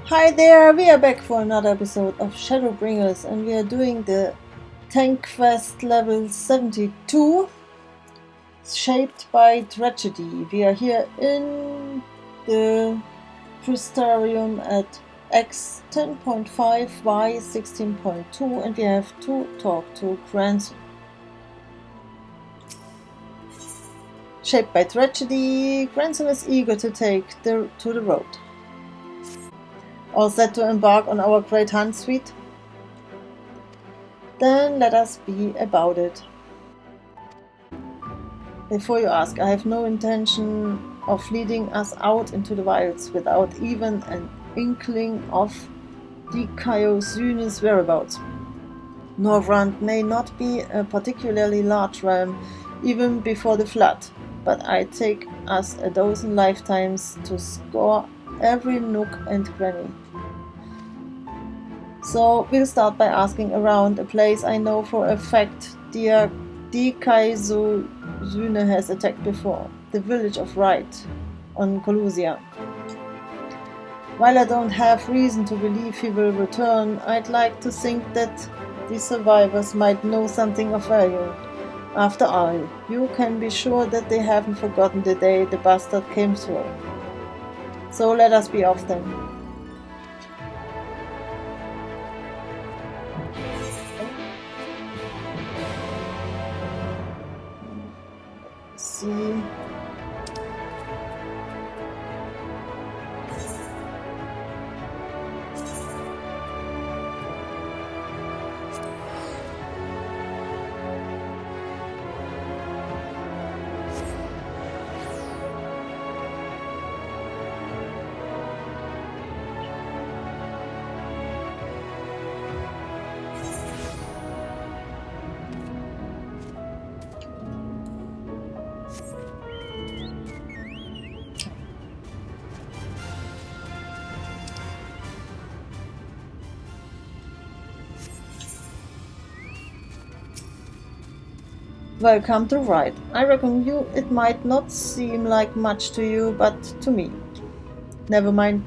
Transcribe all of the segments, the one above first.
Hi there, we are back for another episode of Shadowbringers and we are doing the tank quest level 72, Shaped by Tragedy. We are here in the Crystarium at X 10.5, Y 16.2 and we have to talk to Grandson. Shaped by Tragedy, Grandson is eager to take to the road. All set to embark on our great hunt, sweet? Then let us be about it. Before you ask, I have no intention of leading us out into the wilds without even an inkling of the Kaiosune's whereabouts. Northrend may not be a particularly large realm even before the flood, but I'd take us a dozen lifetimes to score every nook and cranny. So we'll start by asking around a place I know for a fact the Kaioshune has attacked before, the village of Wright on Colusia. While I don't have reason to believe he will return, I'd like to think that the survivors might know something of value. After all, you can be sure that they haven't forgotten the day the bastard came through. So let us be off then. See. Welcome to Wright. I reckon it might not seem like much to you, but to me. Never mind.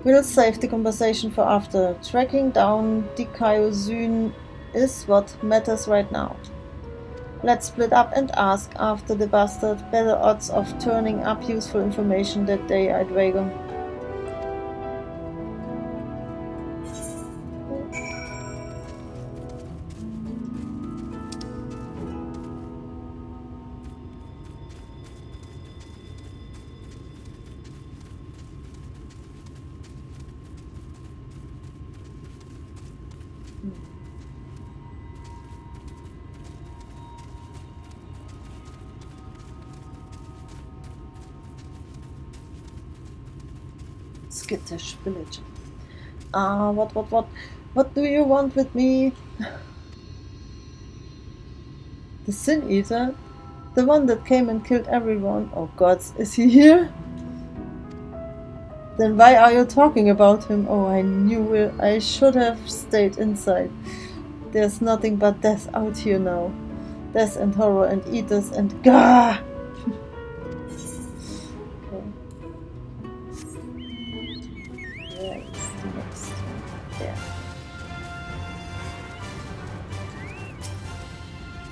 We'll save the conversation for after. Tracking down the Kaioshune is what matters right now. Let's split up and ask after the bastard. Better odds of turning up useful information that day, I'd wager. Skittish village. What do you want with me? The Sin Eater? The one that came and killed everyone? Oh gods, is he here? Then why are you talking about him? Oh, I knew it. I should have stayed inside. There's nothing but death out here now. Death and horror and eaters and gah!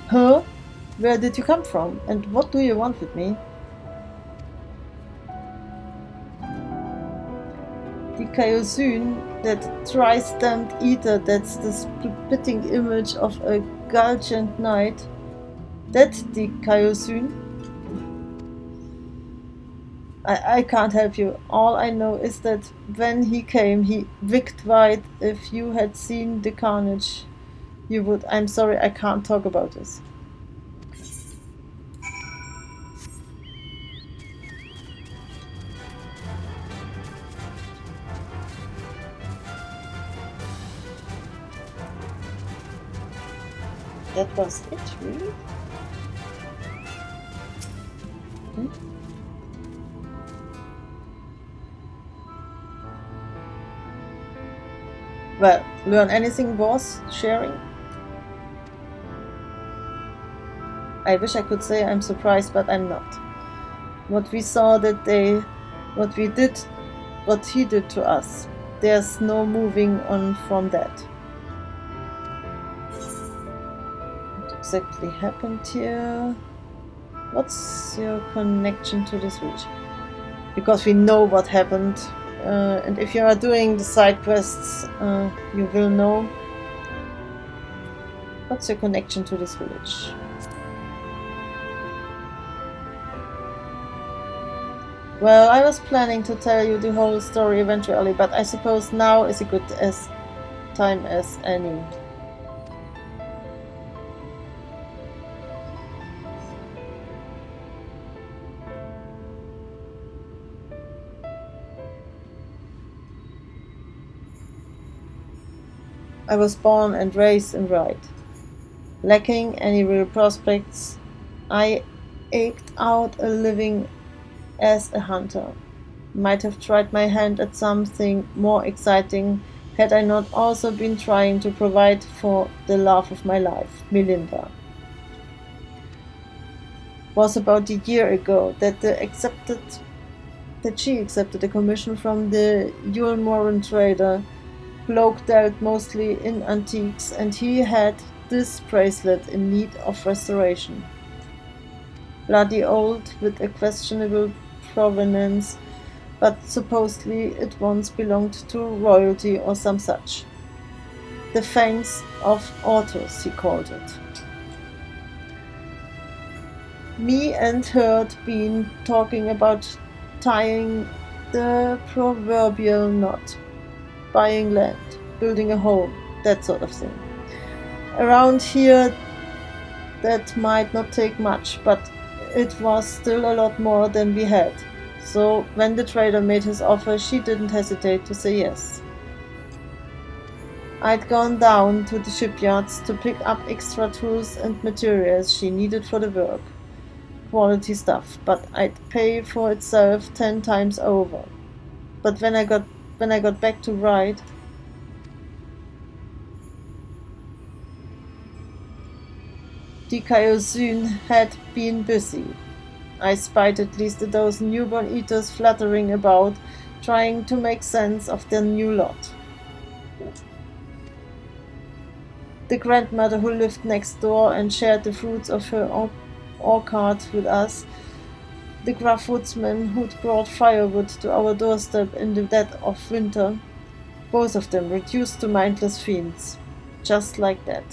Huh? Where did you come from? And what do you want with me? The Kaioshune, that tri-stamped eater that's the spitting image of a Galgant knight. That's the Kaioshune? I can't help you. All I know is that when he came, he wicked White. If you had seen the carnage, you would. I'm sorry, I can't talk about this. That was it, really? Well, learn anything worth sharing? I wish I could say I'm surprised, but I'm not. What we saw that day, what he did to us, there's no moving on from that. What exactly happened here? What's your connection to this village? Because we know what happened, and if you are doing the side quests, you will know. What's your connection to this village? Well, I was planning to tell you the whole story eventually, but I suppose now is a good time as any. I was born and raised in Ride. Lacking any real prospects, I eked out a living as a hunter. Might have tried my hand at something more exciting had I not also been trying to provide for the love of my life, Melinda. It was about a year ago that she accepted a commission from the Yulmoran trader. Bloke dealt mostly in antiques, and he had this bracelet in need of restoration. Bloody old, with a questionable provenance, but supposedly it once belonged to royalty or some such. The Fangs of Orthos, he called it. Me and her'd been talking about tying the proverbial knot, buying land, building a home, that sort of thing. Around here that might not take much, but it was still a lot more than we had. So when the trader made his offer, she didn't hesitate to say yes. I'd gone down to the shipyards to pick up extra tools and materials she needed for the work. Quality stuff, but I'd pay for itself 10 times over. But when I got back to Ride, the Kaiosune had been busy. I spied at least a dozen newborn eaters fluttering about, trying to make sense of their new lot. The grandmother who lived next door and shared the fruits of her orchard with us, the gruff woodsman who'd brought firewood to our doorstep in the dead of winter, both of them reduced to mindless fiends, just like that.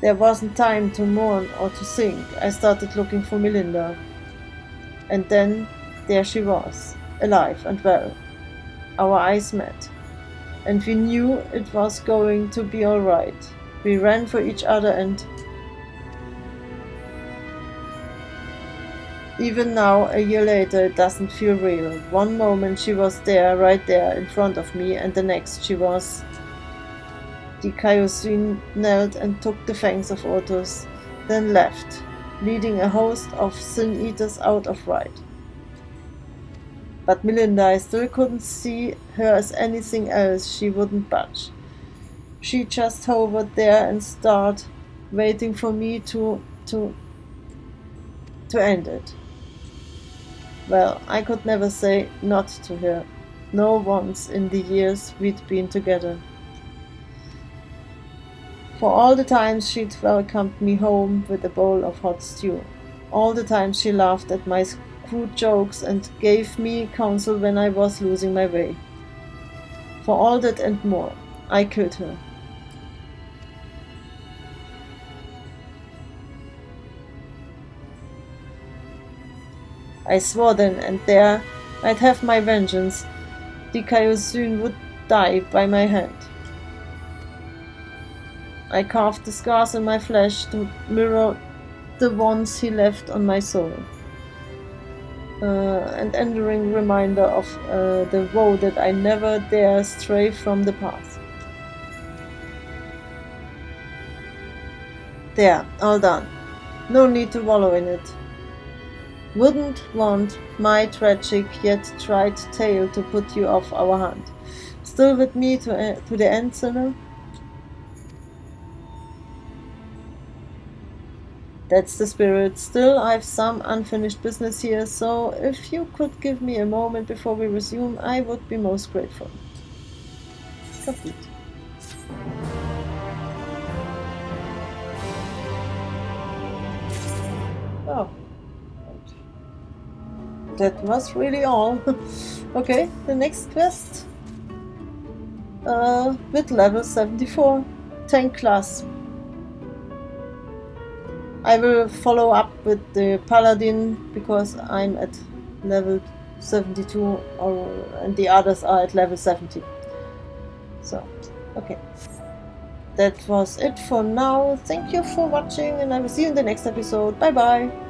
There wasn't time to mourn or to think. I started looking for Melinda. And then there she was, alive and well. Our eyes met, and we knew it was going to be all right. We ran for each other, and even now, a year later, it doesn't feel real. One moment she was there, right there, in front of me, and the next she was. The Kaiosune knelt and took the fangs of Orthos, then left, leading a host of sin-eaters out of Ride. But Melinda, I still couldn't see her as anything else. She wouldn't budge. She just hovered there and stared, waiting for me to end it. Well, I could never say not to her, no once in the years we'd been together. For all the times she'd welcomed me home with a bowl of hot stew, all the times she laughed at my crude jokes and gave me counsel when I was losing my way. For all that and more, I killed her. I swore then and there I'd have my vengeance. The Kaiosune would die by my hand. I carved the scars in my flesh to mirror the ones he left on my soul. An enduring reminder of the woe that I never dare stray from the path. There, all done. No need to wallow in it. Wouldn't want my tragic yet tried tale to put you off our hunt. Still with me to the end, sinner? That's the spirit. Still, I have some unfinished business here, so if you could give me a moment before we resume, I would be most grateful. Complete. Oh. That was really all. Okay, the next quest. With level 74. Tank class. I will follow up with the Paladin because I'm at level 72 and the others are at level 70. So, okay. That was it for now. Thank you for watching and I will see you in the next episode. Bye bye!